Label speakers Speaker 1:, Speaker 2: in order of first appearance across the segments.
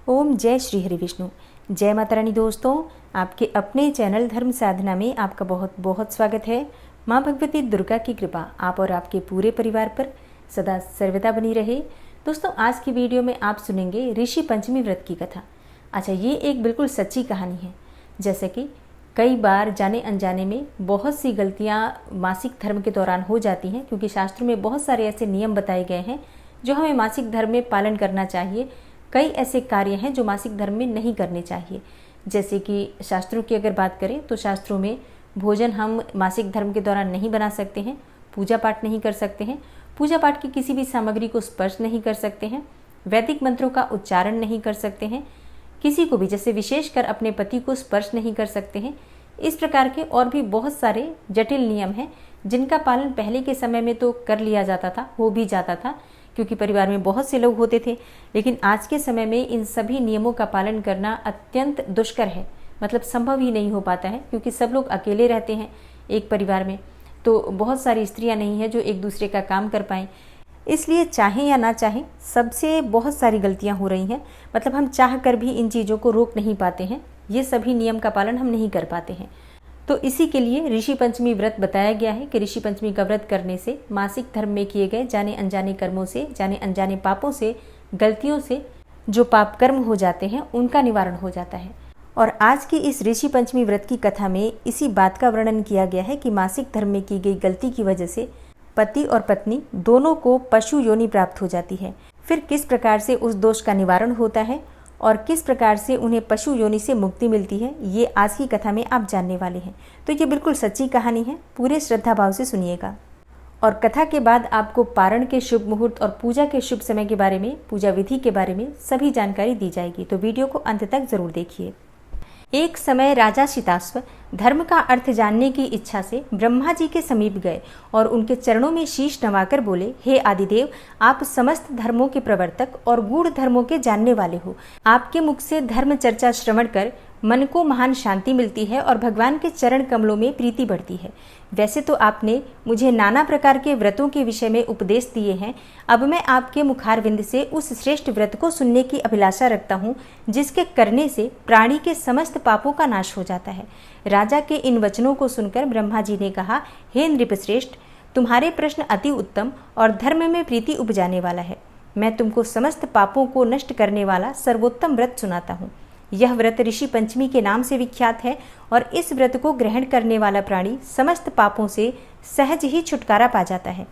Speaker 1: ओम जय श्री हरि विष्णु। जय माता रानी। दोस्तों, आपके अपने चैनल धर्म साधना में आपका बहुत बहुत स्वागत है। माँ भगवती दुर्गा की कृपा आप और आपके पूरे परिवार पर सदा सर्वदा बनी रहे। दोस्तों, आज की वीडियो में आप सुनेंगे ऋषि पंचमी व्रत की कथा। अच्छा, ये एक बिल्कुल सच्ची कहानी है। जैसे कि कई बार जाने अनजाने में बहुत सी गलतियाँ मासिक धर्म के दौरान हो जाती हैं, क्योंकि शास्त्रों में बहुत सारे ऐसे नियम बताए गए हैं जो हमें मासिक धर्म में पालन करना चाहिए। कई ऐसे कार्य हैं जो मासिक धर्म में नहीं करने चाहिए। जैसे कि शास्त्रों की अगर बात करें तो शास्त्रों में भोजन हम मासिक धर्म के दौरान नहीं बना सकते हैं, पूजा पाठ नहीं कर सकते हैं, पूजा पाठ की किसी भी सामग्री को स्पर्श नहीं कर सकते हैं, वैदिक मंत्रों का उच्चारण नहीं कर सकते हैं, किसी को भी जैसे विशेषकर अपने पति को स्पर्श नहीं कर सकते हैं। इस प्रकार के और भी बहुत सारे जटिल नियम हैं जिनका पालन पहले के समय में तो कर लिया जाता था, हो भी जाता था, क्योंकि परिवार में बहुत से लोग होते थे। लेकिन आज के समय में इन सभी नियमों का पालन करना अत्यंत दुष्कर है, मतलब संभव ही नहीं हो पाता है, क्योंकि सब लोग अकेले रहते हैं एक परिवार में। तो बहुत सारी स्त्रियां नहीं हैं जो एक दूसरे का काम कर पाएँ। इसलिए चाहें या ना चाहें, सबसे बहुत सारी गलतियां हो रही हैं। मतलब हम चाह कर भी इन चीज़ों को रोक नहीं पाते हैं, ये सभी नियम का पालन हम नहीं कर पाते हैं। तो इसी के लिए ऋषि पंचमी व्रत बताया गया है कि ऋषि पंचमी का व्रत करने से मासिक धर्म में किए गए जाने अनजाने कर्मों से, जाने अनजाने पापों से, गलतियों से जो पाप कर्म हो जाते हैं उनका निवारण हो जाता है। और आज की इस ऋषि पंचमी व्रत की कथा में इसी बात का वर्णन किया गया है कि मासिक धर्म में की गई गलती की वजह से पति और पत्नी दोनों को पशु योनि प्राप्त हो जाती है। फिर किस प्रकार से उस दोष का निवारण होता है और किस प्रकार से उन्हें पशु योनि से मुक्ति मिलती है, ये आज की कथा में आप जानने वाले हैं। तो ये बिल्कुल सच्ची कहानी है, पूरे श्रद्धा भाव से सुनिएगा। और कथा के बाद आपको पारण के शुभ मुहूर्त और पूजा के शुभ समय के बारे में, पूजा विधि के बारे में सभी जानकारी दी जाएगी। तो वीडियो को अंत तक जरूर देखिए। एक समय राजा शिताश्व धर्म का अर्थ जानने की इच्छा से ब्रह्मा जी के समीप गए और उनके चरणों में शीश नवाकर बोले, हे आदिदेव, आप समस्त धर्मों के प्रवर्तक और गूढ़ धर्मों के जानने वाले हो। आपके मुख से धर्म चर्चा श्रवण कर मन को महान शांति मिलती है और भगवान के चरण कमलों में प्रीति बढ़ती है। वैसे तो आपने मुझे नाना प्रकार के व्रतों के विषय में उपदेश दिए हैं। अब मैं आपके मुखारविंद से उस श्रेष्ठ व्रत को सुनने की अभिलाषा रखता हूँ जिसके करने से प्राणी के समस्त पापों का नाश हो जाता है। राजा के इन वचनों को सुनकर ब्रह्मा जी ने कहा, हे नृपश्रेष्ठ, तुम्हारे प्रश्न अति उत्तम और धर्म में प्रीति उपजाने वाला है। मैं तुमको समस्त पापों को नष्ट करने वाला सर्वोत्तम व्रत सुनाता हूँ। यह व्रत ऋषि पंचमी के नाम से विख्यात है और इस व्रत को ग्रहण करने वाला प्राणी समस्त पापों से सहज ही छुटकारा पा जाता है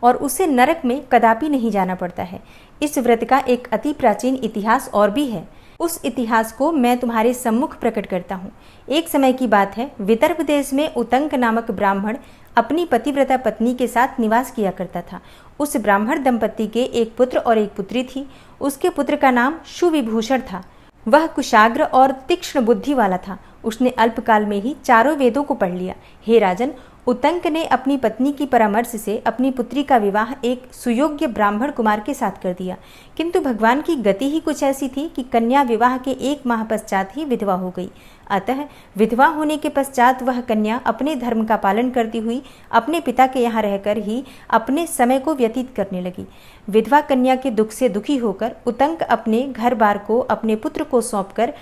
Speaker 1: और उसे नरक में कदापि नहीं जाना पड़ता है। इस व्रत का एक अति प्राचीन इतिहास और भी है। उस इतिहास को मैं तुम्हारे सम्मुख प्रकट करता हूँ। एक समय की बात है, विदर्भ देश में उतंक नामक ब्राह्मण अपनी पतिव्रता पत्नी के साथ निवास किया करता था। उस ब्राह्मण दंपत्ति के एक पुत्र और एक पुत्री थी। उसके पुत्र का नाम सुविभूषण था। वह कुशाग्र और तीक्ष्ण बुद्धि वाला था। उसने अल्पकाल में ही चारों वेदों को पढ़ लिया। हे राजन, उतंक ने अपनी पत्नी की परामर्श से अपनी पुत्री का विवाह एक सुयोग्य ब्राह्मण कुमार के साथ कर दिया, किंतु भगवान की गति ही कुछ ऐसी थी कि कन्या विवाह के 1 माह पश्चात ही विधवा हो गई। अतः विधवा होने के पश्चात वह कन्या अपने धर्म का पालन करती हुई अपने पिता के यहाँ रहकर ही अपने समय को व्यतीत करने लगी। विधवा कन्या के दुख से दुखी होकर उतंक अपने घर बार को अपने पुत्र को सौंपकर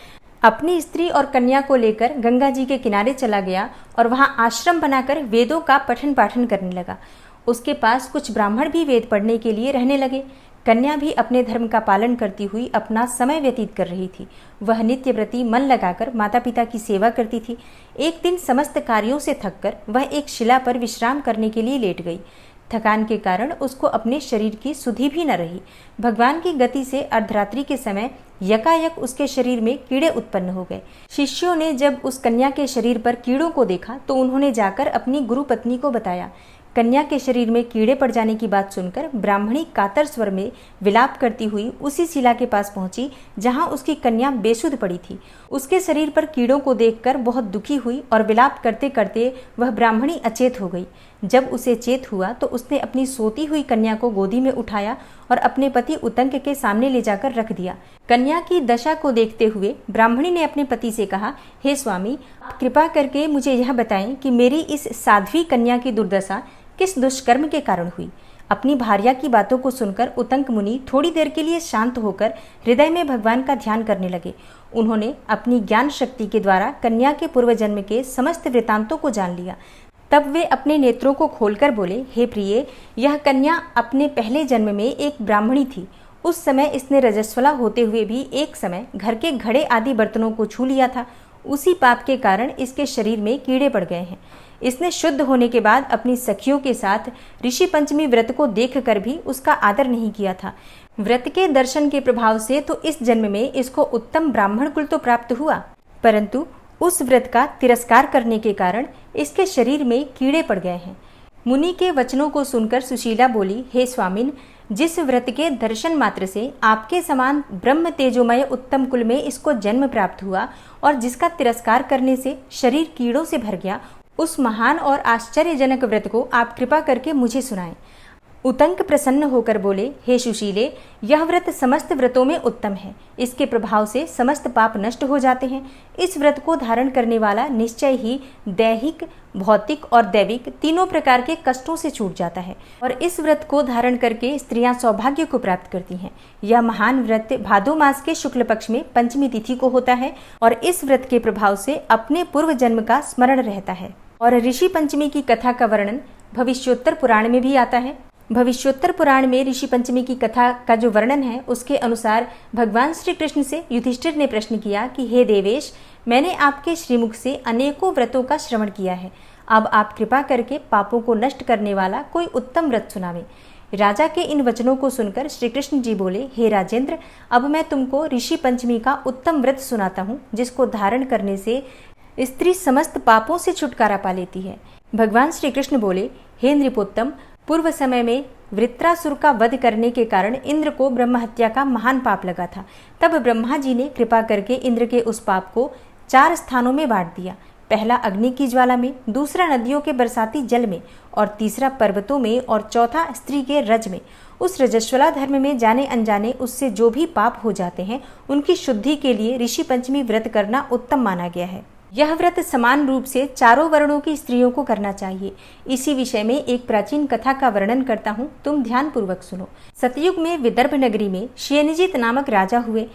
Speaker 1: अपनी स्त्री और कन्या को लेकर गंगा जी के किनारे चला गया और वहां आश्रम बनाकर वेदों का पठन पाठन करने लगा। उसके पास कुछ ब्राह्मण भी वेद पढ़ने के लिए रहने लगे। कन्या भी अपने धर्म का पालन करती हुई अपना समय व्यतीत कर रही थी। वह नित्य व्रती मन लगाकर माता पिता की सेवा करती थी। एक दिन समस्त कार्यों से थककर वह एक शिला पर विश्राम करने के लिए लेट गई। थकान के कारण उसको अपने शरीर की सुधि भी न रही। भगवान की गति से अर्धरात्रि के समय यकायक उसके शरीर में कीड़े उत्पन्न हो गए। शिष्यों ने जब उस कन्या के शरीर पर कीड़ों को देखा तो उन्होंने जाकर अपनी गुरु पत्नी को बताया। कन्या के शरीर में कीड़े पड़ जाने की बात सुनकर ब्राह्मणी कातर स्वर में विलाप करती हुई उसी शिला के पास पहुंची जहां उसकी कन्या बेसुध पड़ी थी। उसके शरीर पर कीड़ों को देखकर बहुत दुखी हुई और विलाप करते करते वह ब्राह्मणी अचेत हो गई। जब उसे चेत हुआ तो उसने अपनी सोती हुई कन्या को गोदी में उठाया और अपने पति उतंक के सामने ले जाकर रख दिया। कन्या की दशा को देखते हुए ब्राह्मणी ने अपने पति से कहा, हे स्वामी, आप कृपा करके मुझे यह बताएं कि मेरी इस साध्वी कन्या की दुर्दशा किस दुष्कर्म के कारण हुई। अपनी भार्या की बातों को सुनकर उतंक मुनि थोड़ी देर के लिए शांत होकर हृदय में भगवान का ध्यान करने लगे। उन्होंने अपनी ज्ञान शक्ति के द्वारा कन्या के पूर्व जन्म के समस्त वृतांतों को जान लिया। तब वे अपने नेत्रों को खोलकर बोले, हे प्रिय, यह कन्या अपने पहले जन्म में एक ब्राह्मणी थी। उस समय इसने रजस्वला होते हुए भी एक समय घर के घड़े आदि बर्तनों को छू लिया था। उसी पाप के कारण इसके शरीर में कीड़े पड़ गए हैं। इसने शुद्ध होने के बाद अपनी सखियों के साथ ऋषि पंचमी व्रत को देखकर भी उसका आदर नहीं किया था। व्रत के दर्शन के प्रभाव से तो इस जन्म में इसको उत्तम ब्राह्मण कुल तो प्राप्त हुआ, परंतु उस व्रत का तिरस्कार करने के कारण इसके शरीर में कीड़े पड़ गए हैं। मुनि के वचनों को सुनकर सुशीला बोली, हे स्वामिन, जिस व्रत के दर्शन मात्र से आपके समान ब्रह्म तेजोमय उत्तम कुल में इसको जन्म प्राप्त हुआ और जिसका तिरस्कार करने से शरीर कीड़ों से भर गया, उस महान और आश्चर्यजनक व्रत को आप कृपा करके मुझे सुनाएं। उतंक प्रसन्न होकर बोले, हे सुशीले, यह व्रत समस्त व्रतों में उत्तम है। इसके प्रभाव से समस्त पाप नष्ट हो जाते हैं। इस व्रत को धारण करने वाला निश्चय ही दैहिक, भौतिक और दैविक तीनों प्रकार के कष्टों से छूट जाता है और इस व्रत को धारण करके स्त्रियां सौभाग्य को प्राप्त करती हैं। यह महान व्रत भादो मास के शुक्ल पक्ष में पंचमी तिथि को होता है और इस व्रत के प्रभाव से अपने पूर्व जन्म का स्मरण रहता है। और ऋषि पंचमी की कथा का वर्णन भविष्योत्तर पुराण में भी आता है। भविष्योत्तर पुराण में ऋषि पंचमी की कथा का जो वर्णन है, उसके अनुसार भगवान श्री कृष्ण से युधिष्ठिर ने प्रश्न किया कि हे देवेश, मैंने आपके श्रीमुख से अनेकों व्रतों का श्रवण किया है। अब आप कृपा करके पापों को नष्ट करने वाला कोई उत्तम व्रत सुनावें। राजा के इन वचनों को सुनकर श्री कृष्ण जी बोले, हे राजेंद्र, अब मैं तुमको ऋषि पंचमी का उत्तम व्रत सुनाता हूँ, जिसको धारण करने से स्त्री समस्त पापों से छुटकारा पा लेती है। भगवान श्री कृष्ण बोले, हे नृपोत्तम, पूर्व समय में वृत्रासुर का वध करने के कारण इंद्र को ब्रह्म हत्या का महान पाप लगा था। तब ब्रह्मा जी ने कृपा करके इंद्र के उस पाप को 4 स्थानों में बांट दिया। पहला अग्नि की ज्वाला में, दूसरा नदियों के बरसाती जल में और तीसरा पर्वतों में और चौथा स्त्री के रज में। उस रजस्वला धर्म में जाने अनजाने उससे जो भी पाप हो जाते हैं, उनकी शुद्धि के लिए ऋषि पंचमी व्रत करना उत्तम माना गया है। यह व्रत समान रूप से चारों वर्णों की स्त्रियों को करना चाहिए। इसी विषय में एक प्राचीन कथा का वर्णन करता हूँ, तुम ध्यान पूर्वक सुनो। सतयुग में विदर्भ नगरी में शयनजित नामक राजा हुए।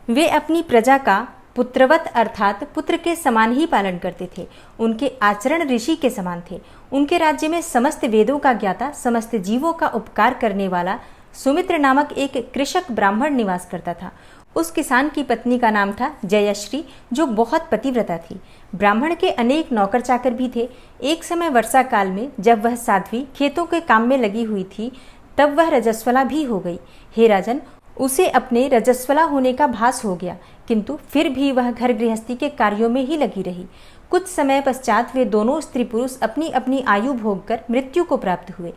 Speaker 1: वे अपनी प्रजा का पुत्रवत अर्थात पुत्र के समान ही पालन करते थे। उनके आचरण ऋषि के समान थे। उनके राज्य में समस्त वेदों का ज्ञाता, समस्त जीवों का उपकार करने वाला सुमित्र नामक एक कृषक ब्राह्मण निवास करता था। उस किसान की पत्नी का नाम था जयश्री, जो बहुत पतिव्रता थी। ब्राह्मण के अनेक नौकर चाकर भी थे। एक समय वर्षा काल में जब वह साध्वी खेतों के काम में लगी हुई थी, तब वह रजस्वला भी हो गई। हे राजन, उसे अपने रजस्वला होने का भास हो गया, किंतु फिर भी वह घर गृहस्थी के कार्यों में ही लगी रही। कुछ समय पश्चात वे दोनों स्त्री पुरुष अपनी अपनी आयु भोगकर मृत्यु को प्राप्त हुए।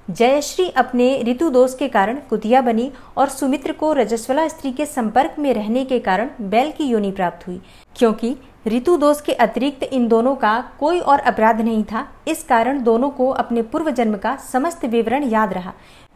Speaker 1: जयश्री अपने ऋतु दोष के कारण कुतिया बनी और सुमित्र को रजस्वला स्त्री के संपर्क में रहने के कारण बैल की योनि प्राप्त हुई। क्योंकि ऋतु दोष के अतिरिक्त इन दोनों का कोई और अपराध नहीं था, इस कारण दोनों को अपने पूर्व जन्म का समस्त विवरण याद रहा।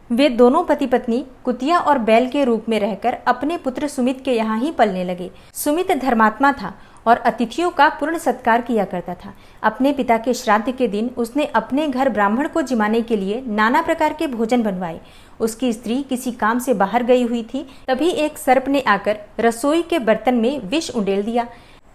Speaker 1: वे दोनों पति पत्नी कुतिया और बैल के रूप में रहकर अपने पुत्र सुमित के यहाँ ही पलने लगे। सुमित धर्मात्मा था और अतिथियों का पूर्ण सत्कार किया करता था। अपने पिता के श्राद्ध के दिन उसने अपने घर ब्राह्मण को जिमाने के लिए नाना प्रकार के भोजन बनवाए। उसकी स्त्री किसी काम से बाहर गई हुई थी, तभी एक सर्प ने आकर रसोई के बर्तन में विष उंडेल दिया।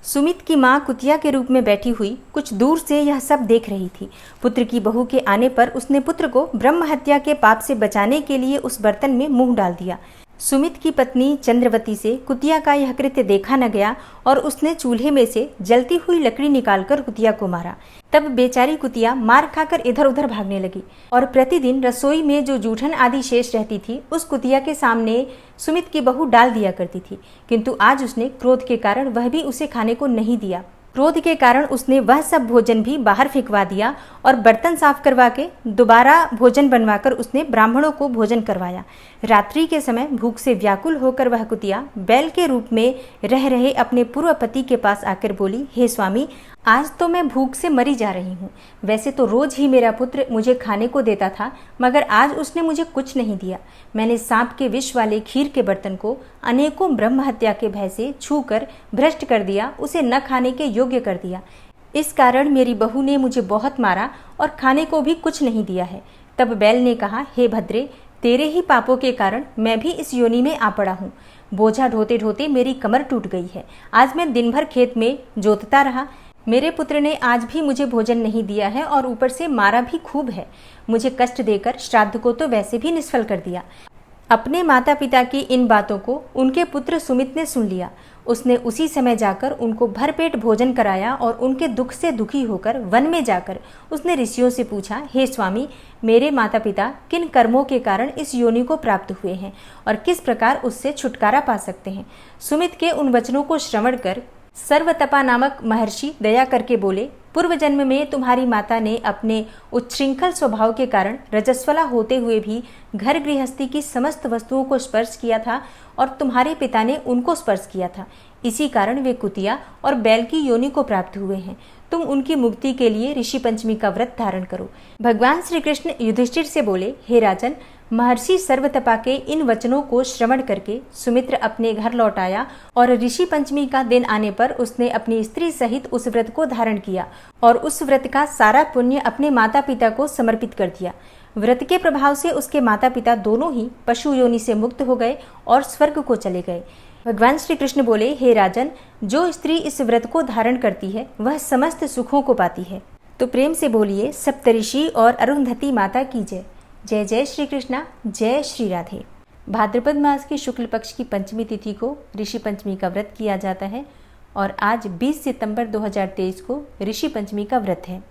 Speaker 1: सुमित की माँ कुतिया के रूप में बैठी हुई कुछ दूर से यह सब देख रही थी। पुत्र की बहू के आने पर उसने पुत्र को ब्रह्म हत्या के पाप से बचाने के लिए उस बर्तन में मुंह डाल दिया। सुमित की पत्नी चंद्रवती से कुतिया का यह कृत्य देखा न गया और उसने चूल्हे में से जलती हुई लकड़ी निकालकर कुतिया को मारा। तब बेचारी कुतिया मार खाकर इधर उधर भागने लगी और प्रतिदिन रसोई में जो जूठन आदि शेष रहती थी, उस कुतिया के सामने सुमित की बहू डाल दिया करती थी। किंतु आज उसने क्रोध के कारण वह भी उसे खाने को नहीं दिया। क्रोध के कारण उसने वह सब भोजन भी बाहर फेंकवा दिया और बर्तन साफ करवा के दोबारा भोजन बनवाकर उसने ब्राह्मणों को भोजन करवाया। रात्रि के समय भूख से व्याकुल होकर वह कुतिया बैल के रूप में रह रहे अपने पूर्व पति के पास आकर बोली, हे स्वामी, आज तो मैं भूख से मरी जा रही हूँ। वैसे तो रोज ही मेरा पुत्र मुझे खाने को देता था, मगर आज उसने मुझे कुछ नहीं दिया। मैंने सांप के विष वाले खीर के बर्तन को अनेकों ब्रह्म हत्या के भय से छूकर भ्रष्ट कर दिया, उसे न खाने के योग्य कर दिया। इस कारण मेरी बहू ने मुझे बहुत मारा और खाने को भी कुछ नहीं दिया है। तब बैल ने कहा, हे भद्रे, तेरे ही पापों के कारण मैं भी इस योनि में आ पड़ा हूँ। बोझा ढोते ढोते मेरी कमर टूट गई है। आज मैं दिन भर खेत में जोतता रहा। मेरे पुत्र ने आज भी मुझे भोजन नहीं दिया है और ऊपर से मारा भी खूब है। मुझे कष्ट देकर श्राद्ध को तो वैसे भी निष्फल कर दिया। अपने माता पिता की इन बातों को उनके पुत्र सुमित ने सुन लिया। उसने उसी समय जाकर उनको भरपेट भोजन कराया और उनके दुख से दुखी होकर वन में जाकर उसने ऋषियों से पूछा, हे स्वामी, मेरे माता पिता किन कर्मों के कारण इस योनि को प्राप्त हुए हैं और किस प्रकार उससे छुटकारा पा सकते हैं। सुमित के उन वचनों को श्रवण कर सर्वतपा नामक महर्षि दया करके बोले, पूर्व जन्म में तुम्हारी माता ने अपने उच्छृंखल स्वभाव के कारण रजस्वला होते हुए भी घर गृहस्थी की समस्त वस्तुओं को स्पर्श किया था और तुम्हारे पिता ने उनको स्पर्श किया था। इसी कारण वे कुतिया और बैल की योनि को प्राप्त हुए हैं। तुम उनकी मुक्ति के लिए ऋषि पंचमी का व्रत धारण करो। भगवान श्री कृष्ण युधिष्ठिर से बोले, हे राजन, महर्षि सर्वतपा के इन वचनों को श्रवण करके सुमित्र अपने घर लौट आया और ऋषि पंचमी का दिन आने पर उसने अपनी स्त्री सहित उस व्रत को धारण किया और उस व्रत का सारा पुण्य अपने माता पिता को समर्पित कर दिया। व्रत के प्रभाव से उसके माता पिता दोनों ही पशु योनि से मुक्त हो गए और स्वर्ग को चले गए। भगवान श्री कृष्ण बोले, हे राजन, जो स्त्री इस व्रत को धारण करती है वह समस्त सुखों को पाती है। तो प्रेम से बोलिए, सप्तऋषि और अरुंधति माता की जय। जय जय श्री कृष्णा, जय श्री राधे। भाद्रपद मास की शुक्ल पक्ष की पंचमी तिथि को ऋषि पंचमी का व्रत किया जाता है और आज 20 सितंबर 2023 को ऋषि पंचमी का व्रत है।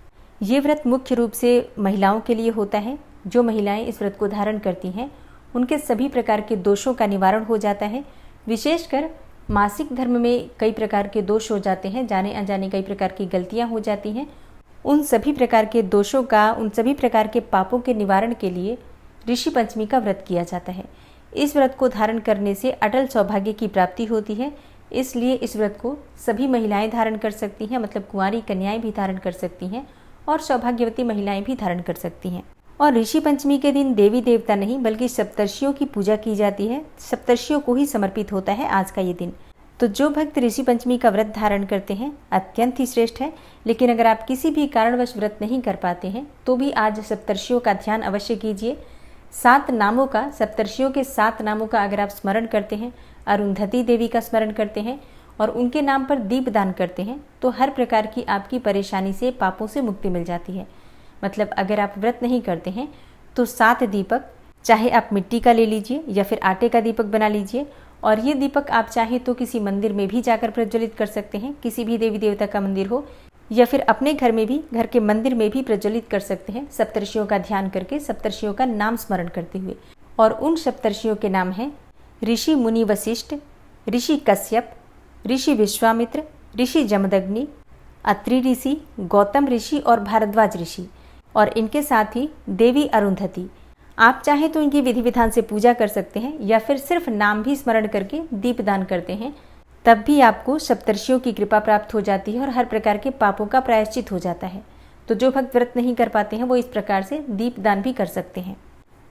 Speaker 1: ये व्रत मुख्य रूप से महिलाओं के लिए होता है। जो महिलाएं इस व्रत को धारण करती हैं उनके सभी प्रकार के दोषों का निवारण हो जाता है। विशेषकर मासिक धर्म में कई प्रकार के दोष हो जाते हैं, जाने अनजाने कई प्रकार की गलतियां हो जाती हैं। उन सभी प्रकार के दोषों का, उन सभी प्रकार के पापों के निवारण के लिए ऋषि पंचमी का व्रत किया जाता है। इस व्रत को धारण करने से अटल सौभाग्य की प्राप्ति होती है। इसलिए इस व्रत को सभी महिलाएं धारण कर सकती हैं, मतलब कुंवारी कन्याएं भी धारण कर सकती हैं और सौभाग्यवती महिलाएं भी धारण कर सकती हैं। और ऋषि पंचमी के दिन देवी देवता नहीं बल्कि सप्तर्षियों की पूजा की जाती है। सप्तर्षियों को ही समर्पित होता है आज का ये दिन। तो जो भक्त ऋषि पंचमी का व्रत धारण करते हैं अत्यंत ही श्रेष्ठ है। लेकिन अगर आप किसी भी कारणवश व्रत नहीं कर पाते हैं तो भी आज सप्तर्षियों का ध्यान अवश्य कीजिए। 7 नामों का, सप्तर्षियों के 7 नामों का अगर आप स्मरण करते हैं, अरुंधति देवी का स्मरण करते हैं और उनके नाम पर दीप दान करते हैं तो हर प्रकार की आपकी परेशानी से, पापों से मुक्ति मिल जाती है। मतलब अगर आप व्रत नहीं करते हैं तो 7 दीपक, चाहे आप मिट्टी का ले लीजिए या फिर आटे का दीपक बना लीजिए और ये दीपक आप चाहे तो किसी मंदिर में भी जाकर प्रज्वलित कर सकते हैं, किसी भी देवी देवता का मंदिर हो, या फिर अपने घर में भी, घर के मंदिर में भी प्रज्वलित कर सकते हैं सप्तर्षियों का ध्यान करके, सप्तर्षियों का नाम स्मरण करते हुए। और उन सप्तर्षियों के नाम हैं ऋषि मुनि वशिष्ठ, ऋषि कश्यप, ऋषि विश्वामित्र, ऋषि जमदग्नि, अत्रि ऋषि, गौतम ऋषि और भारद्वाज ऋषि, और इनके साथ ही देवी अरुंधति। आप चाहे तो इनकी विधि विधान से पूजा कर सकते हैं या फिर सिर्फ नाम भी स्मरण करके दीपदान करते हैं, तब भी आपको सप्तर्षियों की कृपा प्राप्त हो जाती है और हर प्रकार के पापों का प्रायश्चित हो जाता है। तो जो भक्त व्रत नहीं कर पाते हैं वो इस प्रकार से दीपदान भी कर सकते हैं।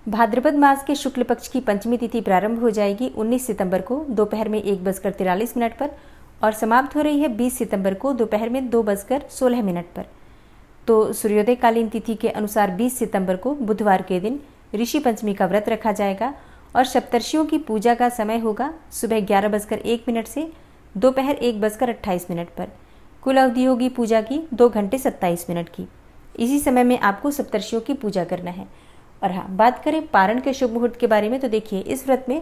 Speaker 1: भाद्रपद मास के शुक्ल पक्ष की पंचमी तिथि प्रारंभ हो जाएगी 19 सितंबर को दोपहर में 1:43 पर और समाप्त हो रही है 20 सितंबर को दोपहर में 2:16 पर। तो सूर्योदय कालीन तिथि के अनुसार 20 सितंबर को बुधवार के दिन ऋषि पंचमी का व्रत रखा जाएगा और सप्तर्षियों की पूजा का समय होगा सुबह 11:01 से दोपहर 1:28 पर। कुल अवधि होगी पूजा की 2 घंटे 27 मिनट की। इसी समय में आपको सप्तर्षियों की पूजा करना है। और हाँ, बात करें पारण के शुभ मुहूर्त के बारे में तो देखिए, इस व्रत में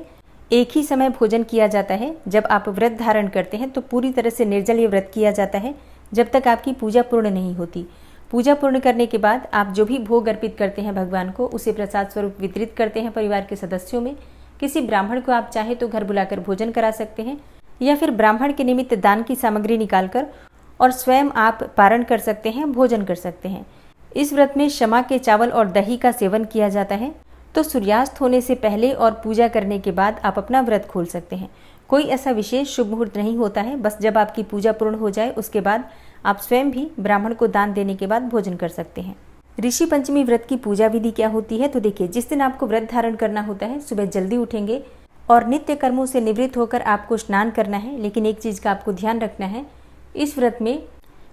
Speaker 1: एक ही समय भोजन किया जाता है। जब आप व्रत धारण करते हैं तो पूरी तरह से निर्जल ये व्रत किया जाता है जब तक आपकी पूजा पूर्ण नहीं होती। पूजा पूर्ण करने के बाद आप जो भी भोग अर्पित करते हैं भगवान को, उसे प्रसाद स्वरूप वितरित करते हैं परिवार के सदस्यों में। किसी ब्राह्मण को आप चाहे तो घर बुलाकर भोजन करा सकते हैं या फिर ब्राह्मण के निमित्त दान की सामग्री निकालकर और स्वयं आप पारण कर सकते हैं, भोजन कर सकते हैं। इस व्रत में क्षमा के चावल और दही का सेवन किया जाता है। तो सूर्यास्त होने से पहले और पूजा करने के बाद आप अपना व्रत खोल सकते हैं। कोई ऐसा विशेष शुभ मुहूर्त नहीं होता है, बस जब आपकी पूजा पूर्ण हो जाए उसके बाद आप स्वयं भी ब्राह्मण को दान देने के बाद भोजन कर सकते हैं। ऋषि पंचमी व्रत की पूजा विधि क्या होती है तो देखिए, जिस दिन आपको व्रत धारण करना होता है सुबह जल्दी उठेंगे और नित्य कर्मों से निवृत्त होकर आपको स्नान करना है। लेकिन एक चीज़ का आपको ध्यान रखना है, इस व्रत में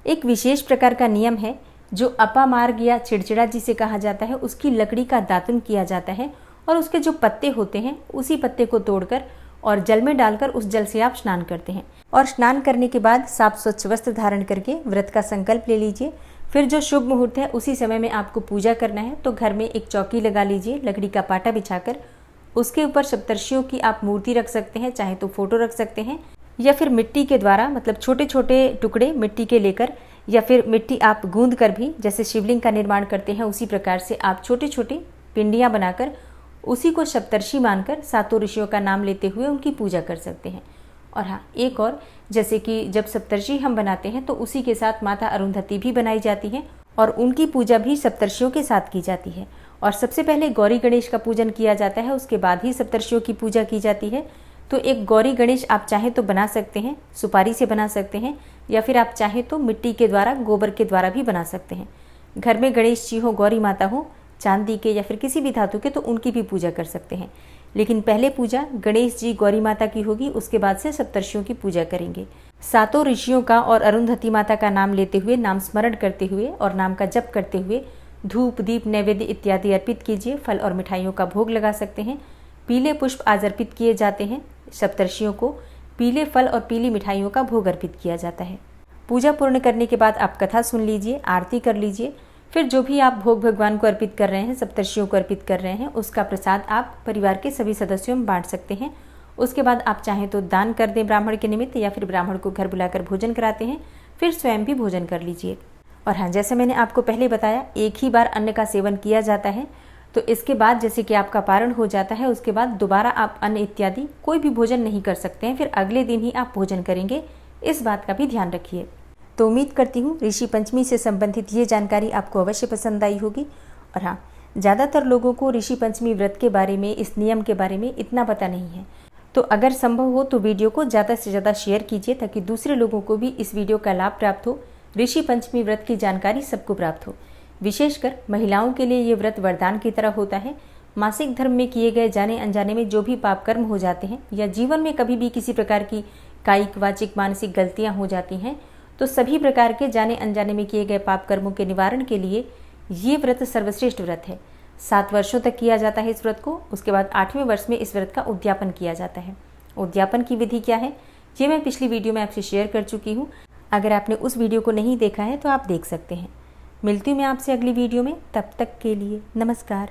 Speaker 1: एक विशेष प्रकार का नियम है जो अपामार्ग या चिड़चिड़ा जिसे कहा जाता है उसकी लकड़ी का दातुन किया जाता है और उसके जो पत्ते होते हैं उसी पत्ते को तोड़कर और जल में डालकर उस जल से आप स्नान करते हैं। और स्नान करने के बाद साफ स्वच्छ वस्त्र धारण करके व्रत का संकल्प ले लीजिए। फिर जो शुभ मुहूर्त है उसी समय में आपको पूजा करना है, तो घर में एक चौकी लगा लीजिए लकड़ी का पाटा बिछाकर। उसके ऊपर सप्तर्षियों की आप मूर्ति रख सकते हैं, चाहे तो फोटो रख सकते हैं या फिर मिट्टी के द्वारा, मतलब छोटे छोटे टुकड़े मिट्टी के लेकर या फिर मिट्टी आप गूंद कर भी जैसे शिवलिंग का निर्माण करते हैं उसी प्रकार से आप छोटी छोटी पिंडियाँ बनाकर उसी को सप्तर्षि मानकर सातों ऋषियों का नाम लेते हुए उनकी पूजा कर सकते हैं। और हाँ, एक और, जैसे कि जब सप्तर्षि हम बनाते हैं तो उसी के साथ माता अरुंधति भी बनाई जाती हैं और उनकी पूजा भी सप्तर्षियों के साथ की जाती है। और सबसे पहले गौरी गणेश का पूजन किया जाता है, उसके बाद ही सप्तर्षियों की पूजा की जाती है। तो एक गौरी गणेश आप चाहें तो बना सकते हैं, सुपारी से बना सकते हैं या फिर आप चाहें तो मिट्टी के द्वारा, गोबर के द्वारा भी बना सकते हैं। घर में गणेश जी हो, गौरी माता हो, चांदी के या फिर किसी भी धातु के, तो उनकी भी पूजा कर सकते हैं। लेकिन पहले पूजा गणेश जी, गौरी माता की होगी, उसके बाद से सप्तर्षियों की पूजा करेंगे। सातों ऋषियों का और अरुंधति माता का नाम लेते हुए, नाम स्मरण करते हुए और नाम का जप करते हुए धूप, दीप, नैवेद्य इत्यादि अर्पित कीजिए। फल और मिठाइयों का भोग लगा सकते हैं। पीले पुष्प आज अर्पित किए जाते हैं। सप्तर्षियों को पीले फल और पीली मिठाइयों का भोग अर्पित किया जाता है। पूजा पूर्ण करने के बाद आप कथा सुन लीजिए, आरती कर लीजिए। फिर जो भी आप भोग भगवान को अर्पित कर रहे हैं, सप्तर्षियों को अर्पित कर रहे हैं, उसका प्रसाद आप परिवार के सभी सदस्यों में बांट सकते हैं। उसके बाद आप चाहें तो दान कर दें ब्राह्मण के निमित्त, या फिर ब्राह्मण को घर बुलाकर भोजन कराते हैं, फिर स्वयं भी भोजन कर लीजिए। और हाँ, जैसे मैंने आपको पहले बताया, एक ही बार अन्न का सेवन किया जाता है, तो इसके बाद जैसे कि आपका पारण हो जाता है, उसके बाद दोबारा आप अन्न इत्यादि कोई भी भोजन नहीं कर सकते हैं, फिर अगले दिन ही आप भोजन करेंगे। इस बात का भी ध्यान रखिए। तो उम्मीद करती हूँ ऋषि पंचमी से संबंधित ये जानकारी आपको अवश्य पसंद आई होगी। और हाँ, ज़्यादातर लोगों को ऋषि पंचमी व्रत के बारे में, इस नियम के बारे में इतना पता नहीं है। तो अगर संभव हो तो वीडियो को ज़्यादा से ज़्यादा शेयर कीजिए ताकि दूसरे लोगों को भी इस वीडियो का लाभ प्राप्त हो, ऋषि पंचमी व्रत की जानकारी सबको प्राप्त हो। विशेषकर महिलाओं के लिए ये व्रत वरदान की तरह होता है। मासिक धर्म में किए गए जाने अनजाने में जो भी पाप कर्म हो जाते हैं, या जीवन में कभी भी किसी प्रकार की कायिक, वाचिक, मानसिक गलतियाँ हो जाती हैं, तो सभी प्रकार के जाने अनजाने में किए गए पाप कर्मों के निवारण के लिए ये व्रत सर्वश्रेष्ठ व्रत है। 7 वर्षों तक किया जाता है इस व्रत को। उसके बाद 8वें वर्ष में इस व्रत का उद्यापन किया जाता है। उद्यापन की विधि क्या है, ये मैं पिछली वीडियो में आपसे शेयर कर चुकी हूँ। अगर आपने उस वीडियो को नहीं देखा है तो आप देख सकते हैं। मिलती हूँ मैं आपसे अगली वीडियो में, तब तक के लिए नमस्कार।